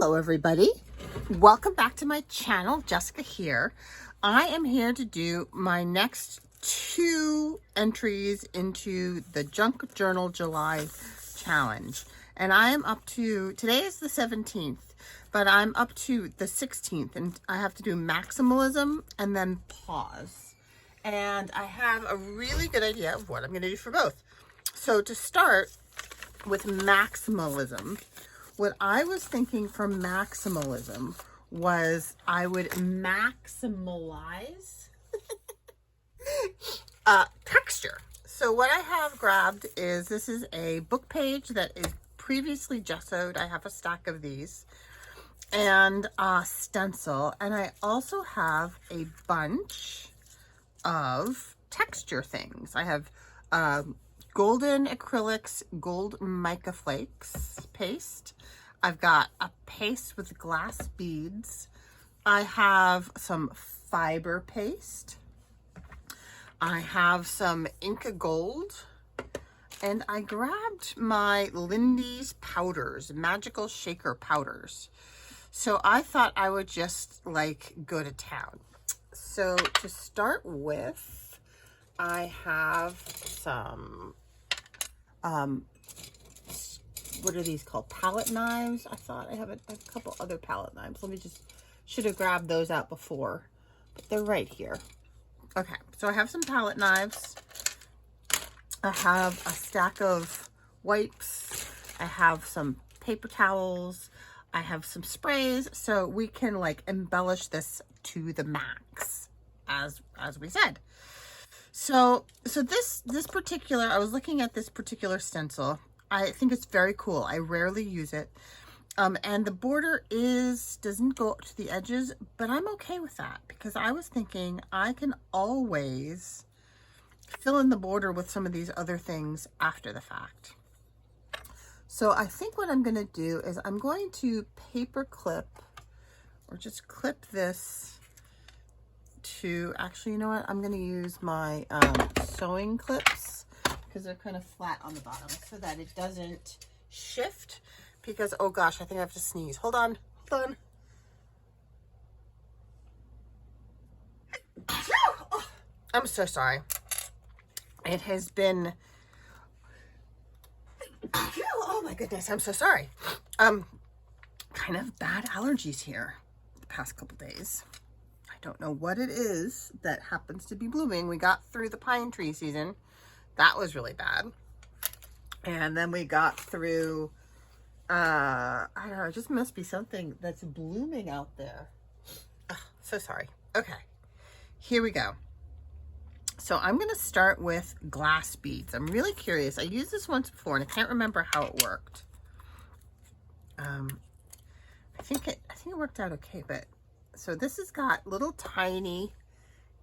Hello everybody, welcome back to my channel. Jessica here. I am here to do my next 2 entries into the Junk Journal July challenge, and I am up to, today is the 17th, but I'm up to the 16th, and I have to do maximalism and then pause, and I have a really good idea of what I'm going to do for both. So to start with maximalism, what I was thinking for maximalism was I would maximalize texture. So what I have grabbed is, this is a book page that is previously gessoed. I have a stack of these, and a stencil, and I also have a bunch of texture things. I have golden acrylics, gold mica flakes paste. I've got a paste with glass beads. I have some fiber paste. I have some Inca Gold. And I grabbed my Lindy's powders, magical shaker powders. So I thought I would just like go to town. So to start with, I have some what are these called? Palette knives. I thought I have a couple other palette knives. Let me just, should have grabbed those out before, but they're right here. Okay, so I have some palette knives. I have a stack of wipes. I have some paper towels. I have some sprays, so we can like embellish this to the max, as we said. So this particular, I was looking at this particular stencil. I think it's very cool. I rarely use it. And the border doesn't go up to the edges, but I'm okay with that because I was thinking I can always fill in the border with some of these other things after the fact. So I think what I'm going to do is I'm going to paper clip, or just clip this to, actually, you know what? I'm going to use my sewing clips, because they're kind of flat on the bottom so that it doesn't shift, because, oh gosh, I think I have to sneeze. Hold on. Oh, I'm so sorry. It has been, oh my goodness, I'm so sorry. Kind of bad allergies here the past couple days. I don't know what it is that happens to be blooming. We got through the pine tree season. That was really bad. And then we got through, I don't know, it just must be something that's blooming out there. Oh, so sorry. Okay, here we go. So I'm going to start with glass beads. I'm really curious. I used this once before and I can't remember how it worked. I think it worked out okay, but so this has got little tiny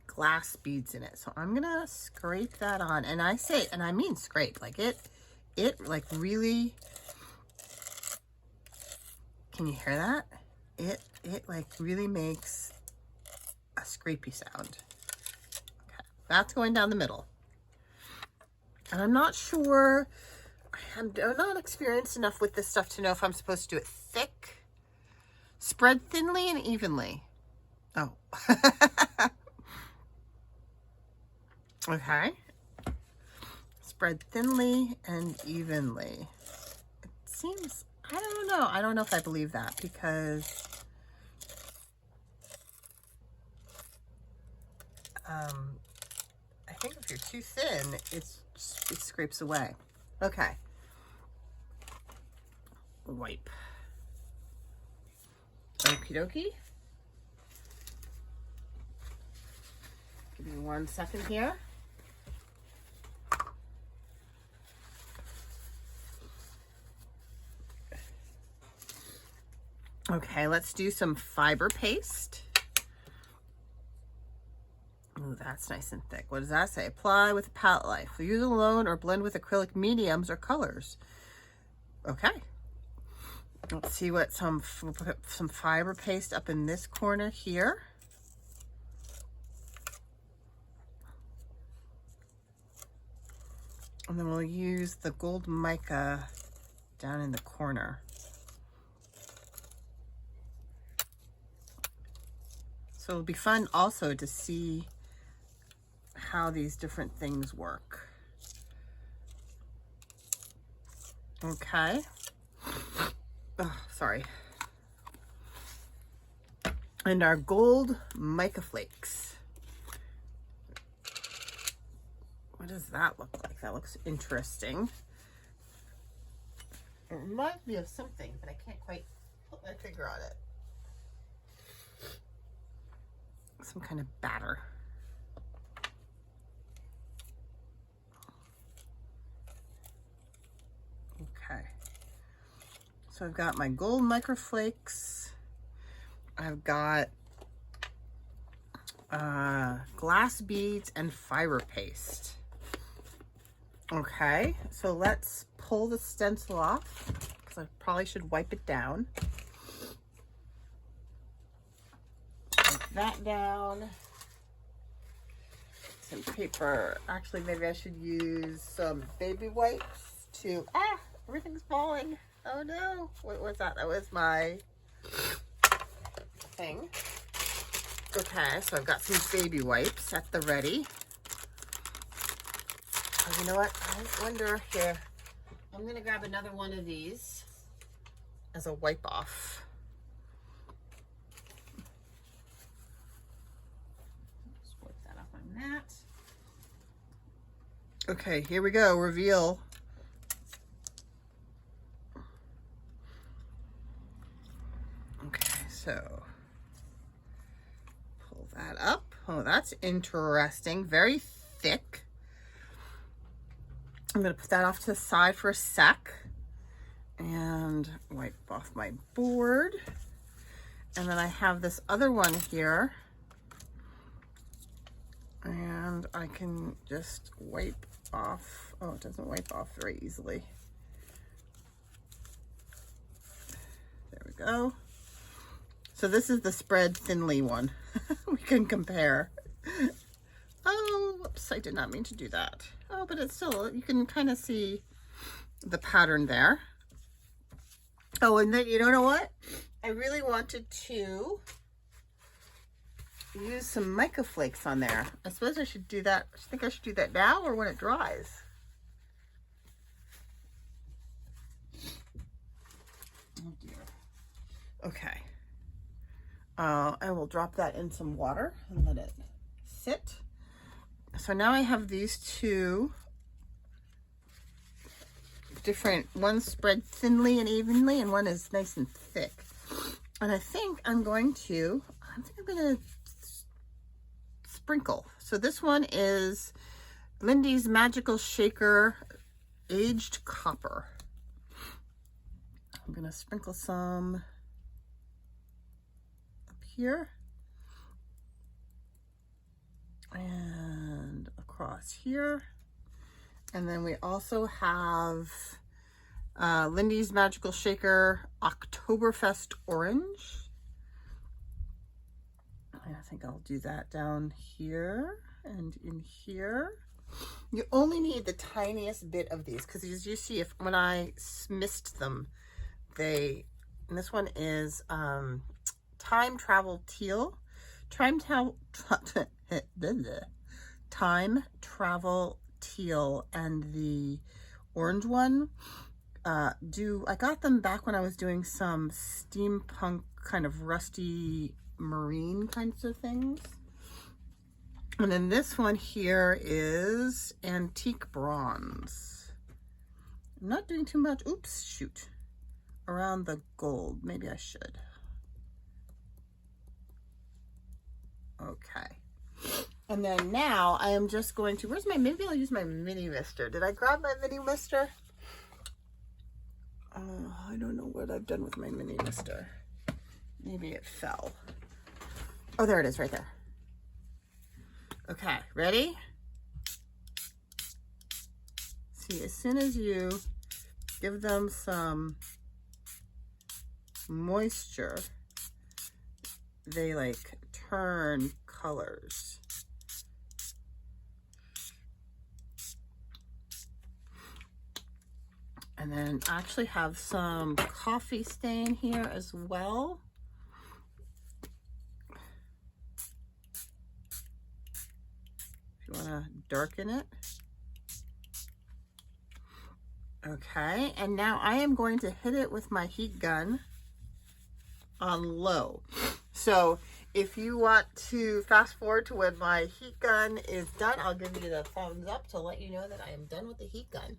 glass beads in it. So I'm gonna scrape that on, and I mean scrape, like it like really, can you hear that? It like really makes a scrapey sound. Okay, that's going down the middle. And I'm not sure, I'm not experienced enough with this stuff to know if I'm supposed to do it thick, spread thinly and evenly. Oh. Okay. Spread thinly and evenly. It seems, I don't know. I don't know if I believe that, because I think if you're too thin, it scrapes away. Okay. Wipe. Okie dokie. Give me 1 second here. Okay, let's do some fiber paste. Ooh, that's nice and thick. What does that say? Apply with a palette knife. Use alone or blend with acrylic mediums or colors. Okay. Let's see what some fiber paste up in this corner here. And then we'll use the gold mica down in the corner. So it'll be fun also to see how these different things work. Okay. Oh, sorry. And our gold mica flakes. What does that look like? That looks interesting. It reminds me of something, but I can't quite put my finger on it. Some kind of batter. Okay. So I've got my gold microflakes. I've got glass beads and fiber paste. Okay, so let's pull the stencil off because I probably should wipe it down. Wipe that down. Some paper. Actually, maybe I should use some baby wipes to, everything's falling. Oh no, what was that? That was my thing. Okay, so I've got some baby wipes at the ready. Oh, you know what? I wonder here. I'm going to grab another one of these as a wipe off. Just wipe that off my mat. Okay, here we go. Reveal. Okay, so pull that up. Oh, that's interesting. Very thick. I'm going to put that off to the side for a sec and wipe off my board. And then I have this other one here. And I can just wipe off. Oh, it doesn't wipe off very easily. There we go. So this is the spread thinly one. We can compare. Oh, whoops, I did not mean to do that. Oh, but it's still, you can kind of see the pattern there. Oh, and then, you know what? I really wanted to use some mica flakes on there. I suppose I should do that. I think I should do that now or when it dries. Oh dear. Okay. I will drop that in some water and let it sit. So now I have these two different, one spread thinly and evenly and one is nice and thick. And I think I'm going to sprinkle. So this one is Lindy's Magical Shaker Aged Copper. I'm going to sprinkle some up here. And across here. And then we also have Lindy's Magical Shaker Oktoberfest Orange. I think I'll do that down here and in here. You only need the tiniest bit of these because as you see, when I mist them, and this one is Time Travel Teal. Time Travel Teal and the orange one. I got them back when I was doing some steampunk kind of rusty marine kinds of things. And then this one here is Antique Bronze. I'm not doing too much. Oops, shoot. Around the gold. Maybe I should. Okay. And then now I am just going to, maybe I'll use my mini mister. Did I grab my mini mister? I don't know what I've done with my mini mister. Maybe it fell. Oh, there it is right there. Okay, ready? See, as soon as you give them some moisture, they like turn colors. And then I actually have some coffee stain here as well. if you want to darken it. Okay, and now I am going to hit it with my heat gun on low. So if you want to fast forward to when my heat gun is done, I'll give you the thumbs up to let you know that I am done with the heat gun.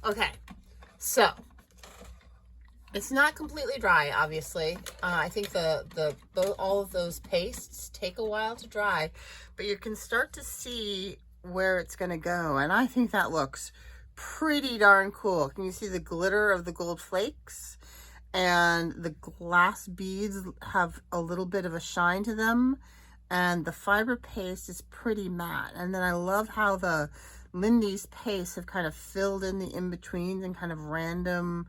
Okay, so it's not completely dry, obviously. I think all of those pastes take a while to dry, but you can start to see where it's going to go, and I think that looks pretty darn cool. Can you see the glitter of the gold flakes? And the glass beads have a little bit of a shine to them, and the fiber paste is pretty matte. And then I love how the Lindy's paste have kind of filled in the in-betweens in kind of random,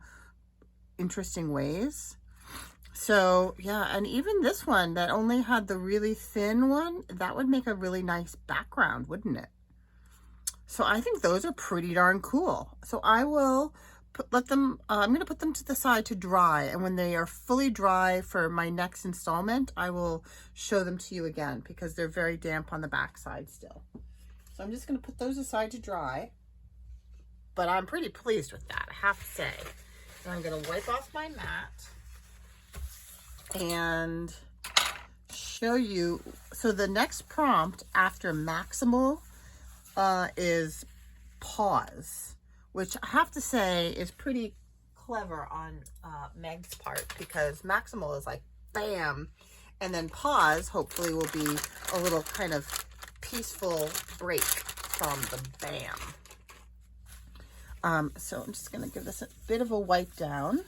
interesting ways. So yeah, and even this one that only had the really thin one, that would make a really nice background, wouldn't it? So I think those are pretty darn cool. So I will let them, I'm going to put them to the side to dry, and when they are fully dry for my next installment, I will show them to you again because they're very damp on the back side still. So I'm just going to put those aside to dry, but I'm pretty pleased with that, I have to say. And I'm going to wipe off my mat and show you. So the next prompt after maximal is pause, which I have to say is pretty clever on Meg's part, because maximal is like bam, and then pause hopefully will be a little kind of peaceful break from the bam. So I'm just going to give this a bit of a wipe down,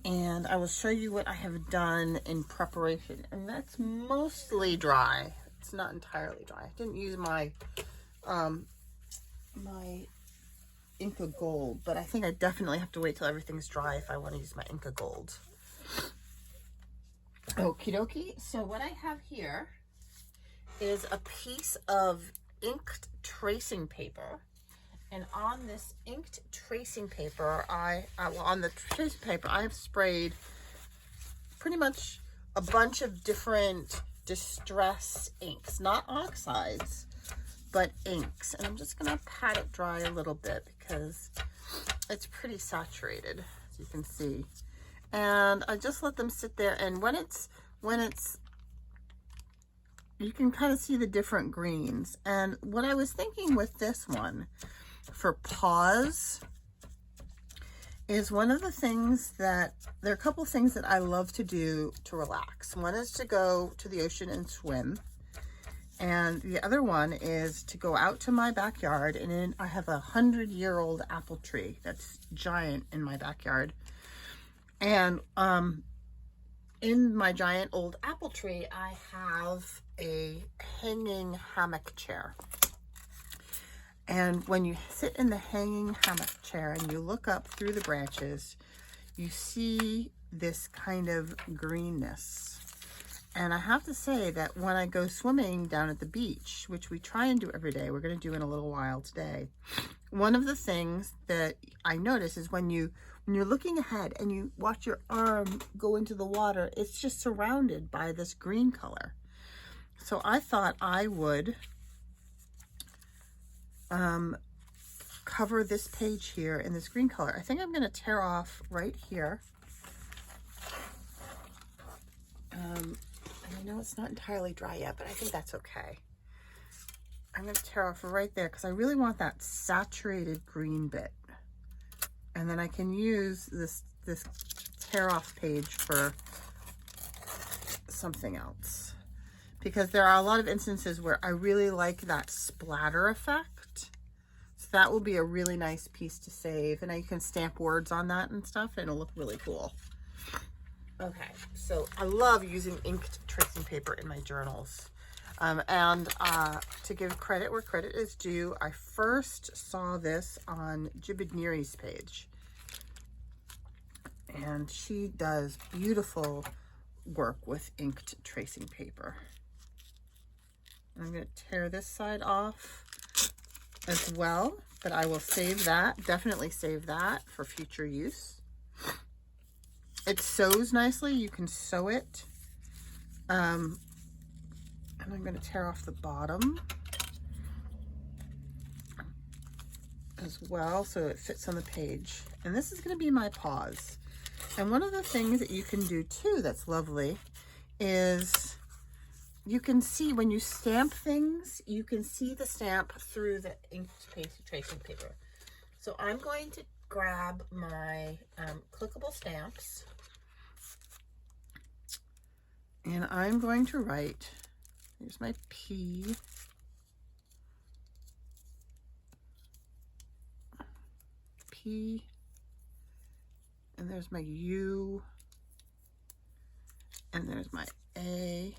and I will show you what I have done in preparation, and that's mostly dry. It's not entirely dry. I didn't use my my Inca Gold, but I think I definitely have to wait till everything's dry if I want to use my Inca Gold. Okie dokie. So what I have here is a piece of inked tracing paper. And on this inked tracing paper, on the tracing paper, I have sprayed pretty much a bunch of different distress inks, not oxides, but inks. And I'm just gonna pat it dry a little bit because it's pretty saturated, as you can see. And I just let them sit there, and when it's you can kind of see the different greens. And what I was thinking with this one for pause is one of the things that, there are a couple things that I love to do to relax. One is to go to the ocean and swim. And the other one is to go out to my backyard, and I have a 100-year-old apple tree that's giant in my backyard. And in my giant old apple tree, I have a hanging hammock chair. And when you sit in the hanging hammock chair and you look up through the branches, you see this kind of greenness. And I have to say that when I go swimming down at the beach, which we try and do every day, we're going to do in a little while today, one of the things that I notice is when you're looking ahead and you watch your arm go into the water, it's just surrounded by this green color. So I thought I would cover this page here in this green color. I think I'm going to tear off right here. And I know it's not entirely dry yet, but I think that's okay. I'm going to tear off right there because I really want that saturated green bit. And then I can use this tear off page for something else. Because there are a lot of instances where I really like that splatter effect. So that will be a really nice piece to save. And you can stamp words on that and stuff, and it'll look really cool. Okay, so I love using inked tracing paper in my journals. To give credit where credit is due, I first saw this on Jibidniri's page. And she does beautiful work with inked tracing paper. I'm going to tear this side off as well, but I will save that, definitely save that for future use. It sews nicely. You can sew it. And I'm going to tear off the bottom as well so it fits on the page. And this is going to be my pause. And one of the things that you can do too that's lovely is you can see when you stamp things, you can see the stamp through the inked tracing paper. So I'm going to grab my clickable stamps, and I'm going to write, here's my P, and there's my U, and there's my A,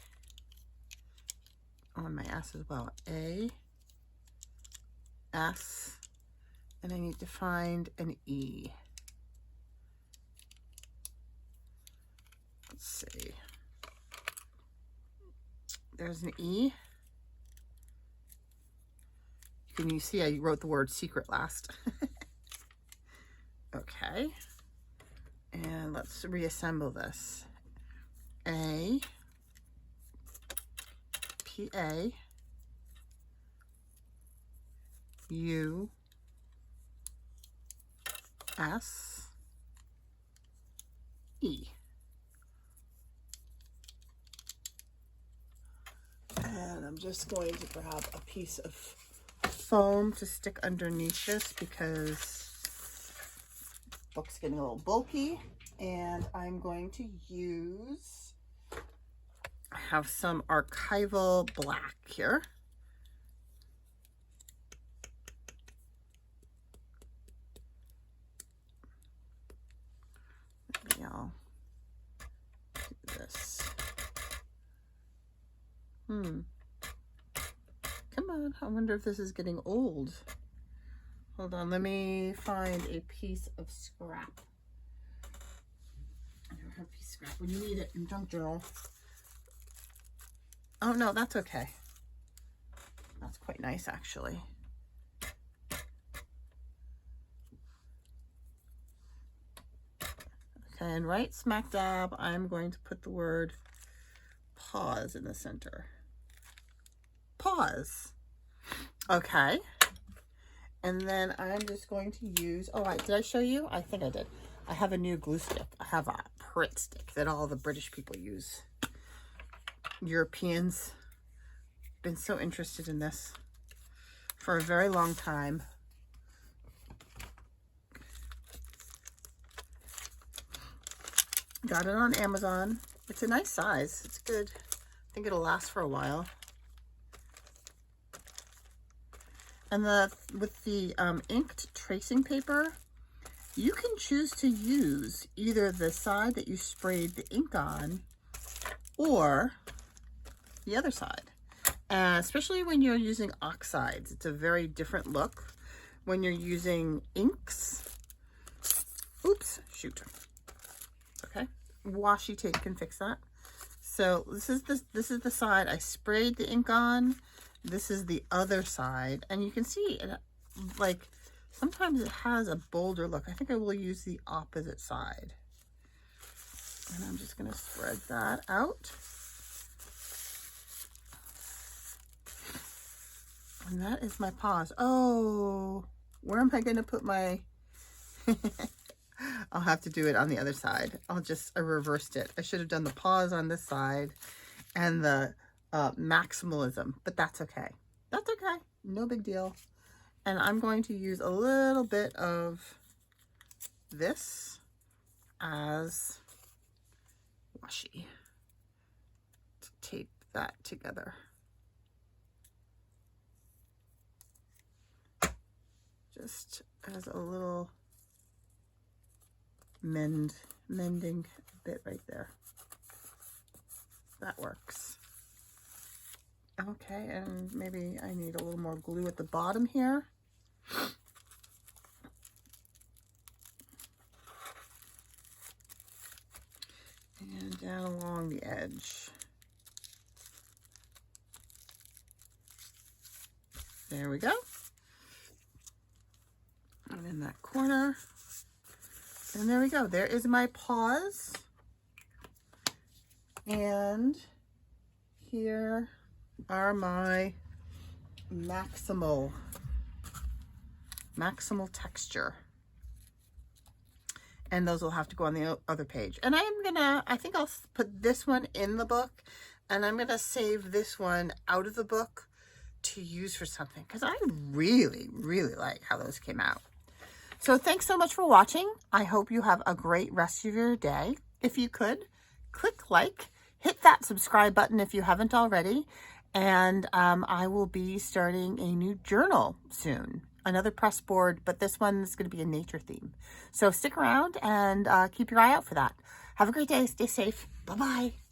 on my S as well, A, S, and I need to find an E. Let's see. There's an E. Can you see I wrote the word secret last? Okay. And let's reassemble this. A, P-A, U, S, E. And I'm just going to grab a piece of foam to stick underneath this because the book's getting a little bulky. And I'm going to use, I have some archival black here. Maybe I'll do this. Come on, I wonder if this is getting old. Hold on, let me find a piece of scrap. I never have a piece of scrap when you need it in junk journal. Oh no, that's okay. That's quite nice actually. Okay, and right smack dab, I'm going to put the word pause in the center. Pause. Okay. And then I'm just going to use, oh, did I show you? I think I did. I have a new glue stick. I have a Pritt stick that all the British people use. Europeans been so interested in this for a very long time. Got it on Amazon. It's a nice size. It's good. I think it'll last for a while. And with the inked tracing paper, you can choose to use either the side that you sprayed the ink on or the other side. Especially when you're using oxides, it's a very different look. When you're using inks, oops, shoot. Okay, washi tape can fix that. So this is the side I sprayed the ink on. This is the other side, and you can see it, like sometimes it has a bolder look. I think I will use the opposite side, and I'm just going to spread that out. And that is my pause. Oh, where am I going to put my I'll have to do it on the other side. I reversed it. I should have done the pause on this side and the maximalism, but that's okay. That's okay. No big deal. And I'm going to use a little bit of this as washi to tape that together. Just as a little mending bit right there. That works. Okay, and maybe I need a little more glue at the bottom here. And down along the edge. There we go. And in that corner. And there we go. There is my pause. And here are my maximal texture. And those will have to go on the other page. And I think I'll put this one in the book, and I'm gonna save this one out of the book to use for something, because I really, really like how those came out. So thanks so much for watching. I hope you have a great rest of your day. If you could, click like, hit that subscribe button if you haven't already, and I will be starting a new journal soon. Another press board, but this one is going to be a nature theme. So stick around and keep your eye out for that. Have a great day. Stay safe. Bye-bye.